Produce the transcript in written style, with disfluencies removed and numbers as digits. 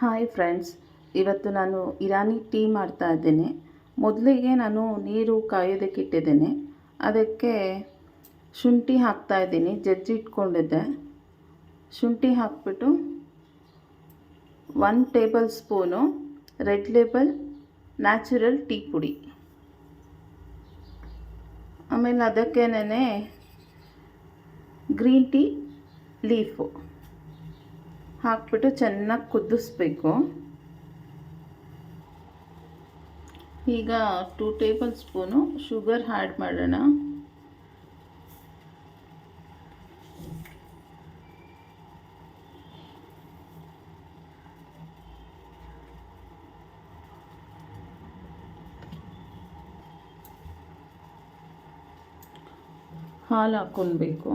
Hi friends, ಇವತ್ತು ನಾನು Irani tea ಮಾಡ್ತಾ ಇದ್ದೇನೆ. ಮೊದಲಿಗೆ ನಾನು ನೀರು ಕಾಯೋದಕ್ಕೆ ಇಟ್ಟಿದ್ದೇನೆ. ಅದಕ್ಕೆ ಶುಂಠಿ ಹಾಕ್ತಾ ಇದ್ದೀನಿ, ಜಜ್ಜಿ ಇಟ್ಕೊಂಡಿದ್ದೆ. ಶುಂಠಿ ಹಾಕ್ಬಿಟ್ಟು 1 table spoon red label natural tea ಪುಡಿ, ಆಮೇಲೆ ಅದಕ್ಕೇನೆ ಗ್ರೀನ್ ಟೀ ಲೀಫು ಹಾಕ್ಬಿಟ್ಟು ಚೆನ್ನಾಗಿ ಕುದಿಸ್ಬೇಕು. ಈಗ 2 ಟೇಬಲ್ ಸ್ಪೂನು ಶುಗರ್ ಆ್ಯಡ್ ಮಾಡೋಣ. ಹಾಲು ಹಾಕ್ಕೊಳ್ಬೇಕು.